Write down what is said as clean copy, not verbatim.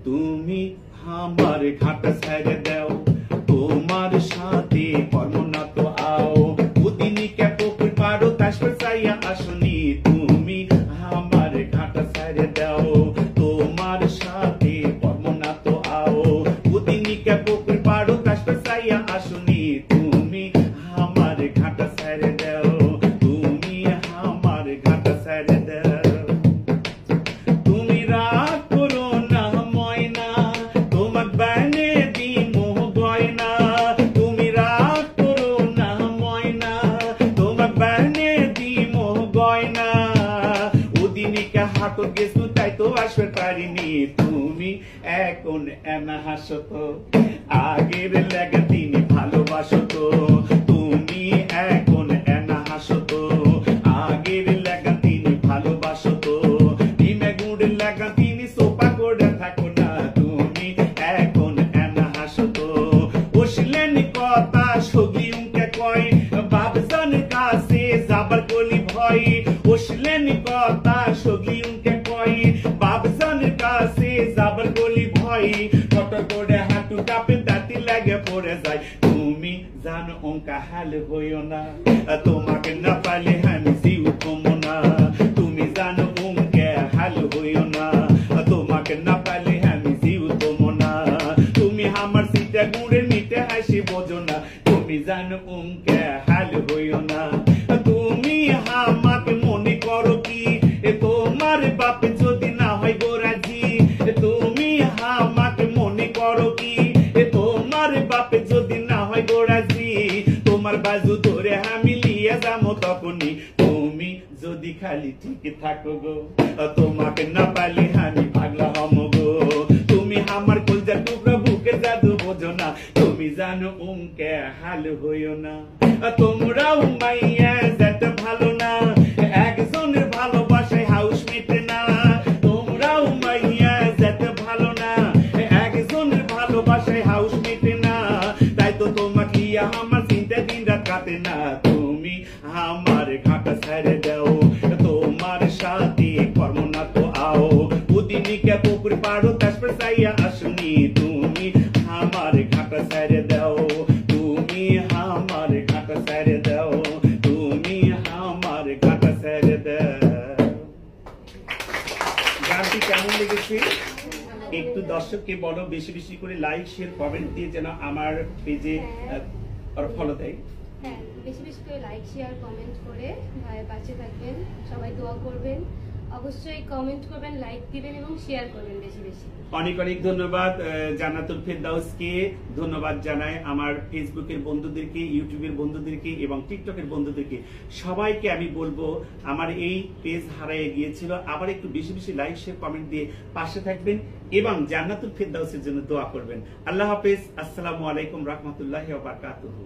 তুমি আমার ঘাট ছেড়ে দাও, তোমার সাথে কর্ম না তো আও, উদিনী কে পুকুর পাড়ো তাসর চাইয়া আসনি, তুমি আমার ঘাট ছেড়ে দাও, তোমার সাথে কর্ম না তো আও, উদিনী কে পুকুর পাড়ো তাসর চাইয়া আসনি, তুমি আমার ঘাট ছেড়ে দাও, তুমি আমার ঘাট ছেড়ে দাও। তুমি রাগ করো না ময়না, তোমার বানে দিমো গয়না, তুমি রাগ করো না ময়না, তোমার বানে দিমো গয়না, ওদিনকে হাট গেছু তাই তো আসতে পারিনি, তুমি এখন এনা হাসো তো, আগের লেগে তিনি ভালোবাসো তো, তুমি এখন এনা হাসো তো, আগের লেগে তিনি ভালোবাসো তো, ডিমে গুড় লাগা তিনি সোপা করে থাকো না, তুমি এখন এনা হাসো তো, বসলেন কথা সগলি উনকে কয়, বাবজানের কাছে যাবার গলি ভয়, বসলেন কথা সগলি উনকে কয়, বাবজানের কাছে যাবার গলি ভয়, ফটো করে হাঁটু কাঁপে দাঁতি লাগে পড়ে যায়, তুমি জানো অঙ্কা হাল হইও না, তোমাকে না পালে আমি জিউ কমো না, তুমি জানো অঙ্কে হাল হইও না, তোমাকে না পালে আমি জিউ কমো না, তুমি আমার সিটে গুড়ে নিতে হাসি বোঝো না, তুমি জানো অঙ্কে হাল হইও না, তুমি আমাকে মনে করো কি তোমার বাপে যদি না হয় গোরাজি, তুমি আমাকে মনে করো কি তোমার বাপে যদি না হয় গোরাজি, তোমার বাজু ধরে আমি লিয়ে যাবো তখনই, তুমি যদি খালি ঠিক থাকো গো, তোমাকে না পালি আমি পাগলা হম গো, তুমি আমার কলজার টুকরা বুকে জাদু বোঝো না, তুমি জানো উনকে হাল হইও না, তোমরাও মাইয়া যেতে ভালো না, একজনের ভালোবাসায় হাউস মেটে না, তোমরাও মাইয়া যেতে ভালো না, একজনের ভালোবাসায় হাউস মেটে না, তাই তো তোমাকে আমার চিন্তা দিন রাত কাটে না, তুমি আমার ঘাট ছেড়ে দাও, তোমার সাথে কর্ম না তো আও, উদিনীকে পুকুর পাড়ো তাসর চাইয়া আসনি, তুমি আমার ঘাট ছেড়ে দাও, তুমি আমার ঘাট ছেড়ে দাও, তুমি আমার ঘাট ছেড়ে দাও। গানটি কেমন লেগেছে একটু দর্শককে বলো, বেশি বেশি করে লাইক শেয়ার কমেন্ট দিয়ে যেন আমার পেজে ফলো দেয়। হ্যাঁ, বেশি বেশি করে লাইক শেয়ার কমেন্ট করে ভাইয়ের পাশে থাকবেন, সবাই দোয়া করবেন, অবশ্যই কমেন্ট করবেন, লাইক দিবেন এবং শেয়ার করবেন বেশি বেশি। অনেক অনেক ধন্যবাদ জান্নাতুল ফেরদাউসকে, ধন্যবাদ জানাই আমার ফেসবুকের বন্ধুদেরকে, ইউটিউবের বন্ধুদেরকে এবং টিকটকের বন্ধুদেরকে, সবাইকে আমি বলবো আমার এই পেজ হারিয়ে গিয়েছিল, আবার একটু বেশি বেশি লাইক শেয়ার কমেন্ট দিয়ে পাশে থাকবেন এবং জান্নাতুল ফেরদাউসের জন্য দোয়া করবেন। আল্লাহ হাফেজ, আসসালামু আলাইকুম রহমতুল্লাহি ওয়া বারাকাতুহু।